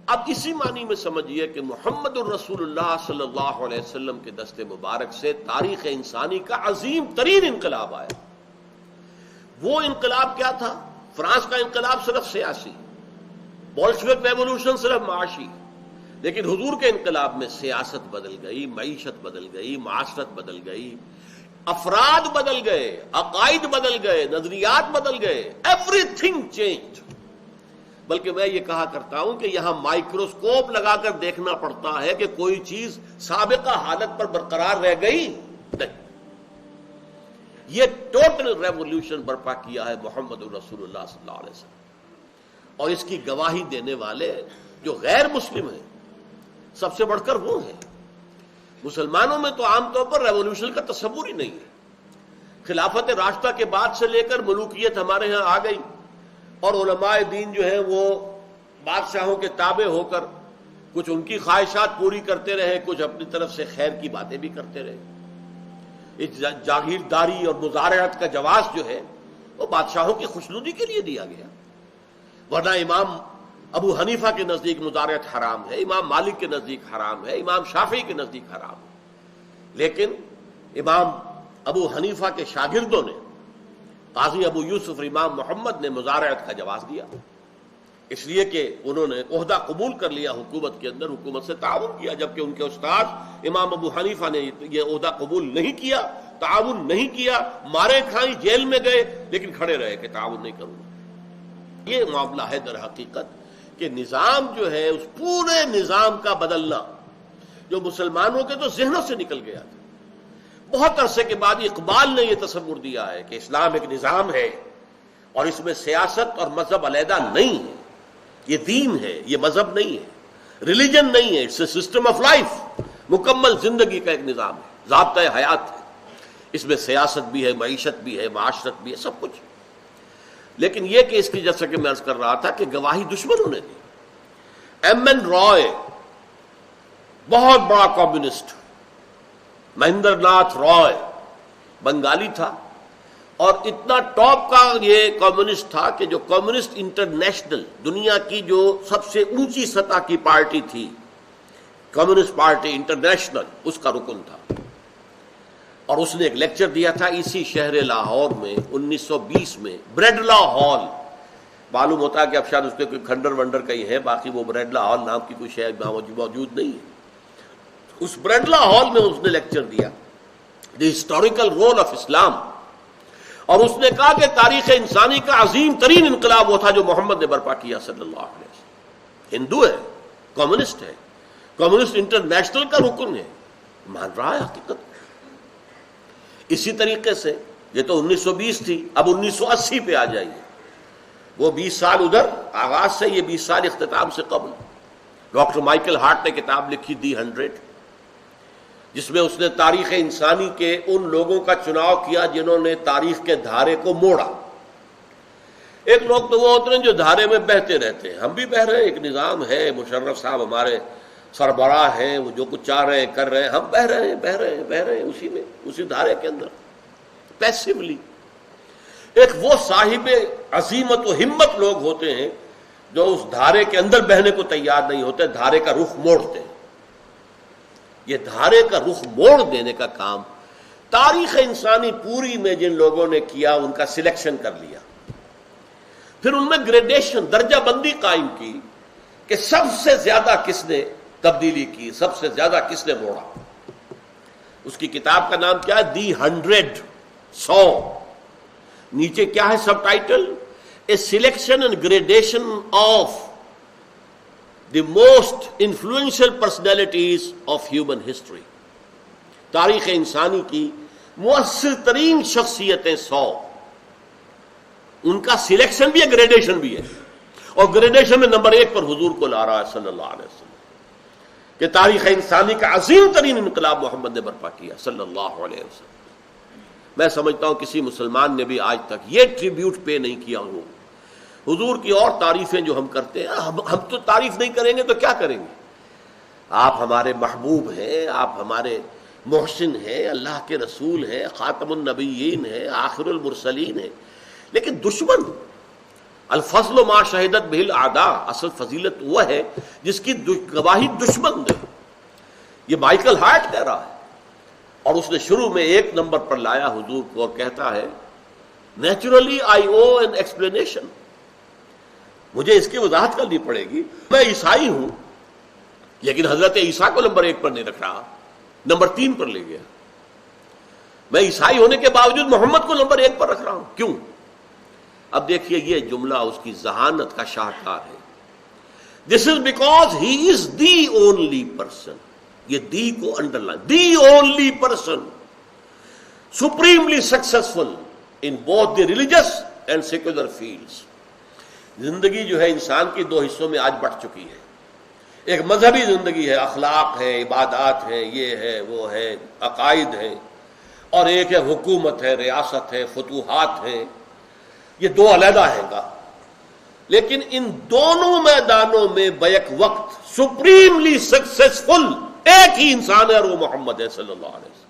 اب اسی معنی میں سمجھیے کہ محمد الرسول اللہ صلی اللہ علیہ وسلم کے دست مبارک سے تاریخ انسانی کا عظیم ترین انقلاب آیا۔ وہ انقلاب کیا تھا؟ فرانس کا انقلاب صرف سیاسی، بولشوک ریولوشن صرف معاشی، لیکن حضور کے انقلاب میں سیاست بدل گئی، معیشت بدل گئی، معاشرت بدل گئی، افراد بدل گئے، عقائد بدل گئے، نظریات بدل گئے، ایوری تھنگ چینج۔ بلکہ میں یہ کہا کرتا ہوں کہ یہاں مائکروسکوپ لگا کر دیکھنا پڑتا ہے کہ کوئی چیز سابقہ حالت پر برقرار رہ گئی نہیں۔ یہ ٹوٹل ریولوشن برپا کیا ہے محمد الرسول اللہ صلی اللہ علیہ وسلم، اور اس کی گواہی دینے والے جو غیر مسلم ہیں سب سے بڑھ کر وہ ہیں۔ مسلمانوں میں تو عام طور پر ریولوشن کا تصور ہی نہیں ہے۔ خلافت راشدہ کے بعد سے لے کر ملوکیت ہمارے ہاں آ گئی، اور علماء دین جو ہیں وہ بادشاہوں کے تابع ہو کر کچھ ان کی خواہشات پوری کرتے رہے، کچھ اپنی طرف سے خیر کی باتیں بھی کرتے رہے۔ اس جاگیرداری اور مزارعت کا جواز جو ہے وہ بادشاہوں کی خوشنودی کے لیے دیا گیا، ورنہ امام ابو حنیفہ کے نزدیک مزارعت حرام ہے، امام مالک کے نزدیک حرام ہے، امام شافعی کے نزدیک حرام ہے۔ لیکن امام ابو حنیفہ کے شاگردوں نے، قاضی ابو یوسف اور امام محمد نے مزارعت کا جواز دیا، اس لیے کہ انہوں نے عہدہ قبول کر لیا حکومت کے اندر، حکومت سے تعاون کیا، جبکہ ان کے استاد امام ابو حنیفہ نے یہ عہدہ قبول نہیں کیا، تعاون نہیں کیا، مارے کھائیں، جیل میں گئے، لیکن کھڑے رہے کہ تعاون نہیں کروں گا۔ یہ معاملہ ہے در حقیقت کہ نظام جو ہے، اس پورے نظام کا بدلنا جو مسلمانوں کے تو ذہنوں سے نکل گیا تھا۔ بہت عرصے کے بعد اقبال نے یہ تصور دیا ہے کہ اسلام ایک نظام ہے اور اس میں سیاست اور مذہب علیحدہ نہیں ہے، یہ دین ہے، یہ مذہب نہیں ہے، ریلیجن نہیں ہے، it's a system of life, مکمل زندگی کا ایک نظام ہے، ضابطۂ حیات ہے، اس میں سیاست بھی ہے، معیشت بھی ہے، معاشرت بھی ہے، سب کچھ۔ لیکن یہ کہ اس کی جیسا کہ میں عرض کر رہا تھا کہ گواہی دشمنوں نے دی۔ ایم این رائے بہت بڑا کمیونسٹ، مہندر ناتھ رائے بنگالی تھا، اور اتنا ٹاپ کا یہ کمیونسٹ تھا کہ جو کمیونسٹ انٹرنیشنل، دنیا کی جو سب سے اونچی سطح کی پارٹی تھی، کمیونسٹ پارٹی انٹرنیشنل، اس کا رکن تھا۔ اور اس نے ایک لیکچر دیا تھا اسی شہر لاہور میں 1920 میں، بریڈلا ہال، معلوم ہوتا ہے کہ اب شاید اس کے کوئی کھنڈر ونڈر کہیں ہے، باقی وہ بریڈلا ہال نام کی کوئی شہر موجود نہیں ہے۔ اس بریڈلا ہال میں اس نے لیکچر دیا، دی ہسٹوریکل رول آف اسلام، اور اس نے کہا کہ تاریخ انسانی کا عظیم ترین انقلاب وہ تھا جو محمد نے برپا کیا صلی اللہ علیہ وسلم۔ ہندو ہے، کمیونسٹ ہے، کمیونسٹ انٹرنیشنل کا رکن ہے، مان رہا ہے حقیقت۔ اسی طریقے سے یہ تو 1920 تھی، اب 1980 پہ آ جائیے، وہ 20 سال ادھر آغاز سے، یہ 20 سال اختتام سے قبل۔ ڈاکٹر مائیکل ہارٹ نے کتاب لکھی دی 100، جس میں اس نے تاریخ انسانی کے ان لوگوں کا چناؤ کیا جنہوں نے تاریخ کے دھارے کو موڑا۔ ایک لوگ تو وہ ہوتے ہیں جو دھارے میں بہتے رہتے ہیں، ہم بھی بہہ رہے ہیں، ایک نظام ہے، مشرف صاحب ہمارے سربراہ ہیں، وہ جو کچھ چاہ رہے ہیں کر رہے ہیں، ہم بہہ رہے ہیں اسی میں، اسی دھارے کے اندر پیسیولی۔ ایک وہ صاحب عزیمت و ہمت لوگ ہوتے ہیں جو اس دھارے کے اندر بہنے کو تیار نہیں ہوتے، دھارے کا رخ موڑتے ہیں۔ یہ دھارے کا رخ موڑ دینے کا کام تاریخ انسانی پوری میں جن لوگوں نے کیا، ان کا سلیکشن کر لیا، پھر ان میں گریڈیشن، درجہ بندی قائم کی کہ سب سے زیادہ کس نے تبدیلی کی، سب سے زیادہ کس نے موڑا۔ اس کی کتاب کا نام کیا ہے؟ دی 100، 100۔ نیچے کیا ہے subtitle? A selection and gradation of the most influential personalities of human history. تاریخ انسانی کی مؤثر ترین شخصیتیں 100، ان کا سلیکشن بھی ہے، گریڈیشن بھی ہے، اور گریڈیشن میں نمبر 1 پر حضور کو لا رہا ہے صلی اللہ علیہ وسلم، کہ تاریخ انسانی کا عظیم ترین انقلاب محمد نے برپا کیا صلی اللہ علیہ وسلم۔ میں سمجھتا ہوں کسی مسلمان نے بھی آج تک یہ ٹریبیوٹ پے نہیں کیا ہو۔ حضور کی اور تعریفیں جو ہم کرتے ہیں، ہم تو تعریف نہیں کریں گے تو کیا کریں گے؟ آپ ہمارے محبوب ہیں، آپ ہمارے محسن ہیں، اللہ کے رسول ہیں، خاتم النبیین ہیں، آخر المرسلین ہیں، لیکن الفضل ما شہدت بہ الاعداء، اصل فضیلت وہ ہے جس کی گواہی دشمن دے. یہ مائیکل ہارٹ کہہ رہا ہے، اور اس نے شروع میں 1 نمبر پر لایا حضور کو اور کہتا ہے naturally I O an explanation, مجھے اس کی وضاحت کرنی پڑے گی. میں عیسائی ہوں لیکن حضرت عیسیٰ کو نمبر 1 پر نہیں رکھ رہا، نمبر 3 پر لے گیا. میں عیسائی ہونے کے باوجود محمد کو نمبر 1 پر رکھ رہا ہوں، کیوں؟ اب دیکھیے یہ جملہ اس کی ذہانت کا شاہکار ہے. This is because he is the only person. یہ دی کو underline, the only person supremely successful in both the religious and secular fields. زندگی جو ہے انسان کی 2 حصوں میں آج بٹ چکی ہے. ایک مذہبی زندگی ہے، اخلاق ہے، عبادات ہے، یہ ہے وہ ہے، عقائد ہیں، اور ایک ہے حکومت ہے، ریاست ہے، فتوحات ہیں. یہ 2 علیحدہ ہیں گا، لیکن ان دونوں میدانوں میں بیک وقت سپریملی سکسیسفل ایک ہی انسان ہے اور وہ محمد ہے صلی اللہ علیہ وسلم.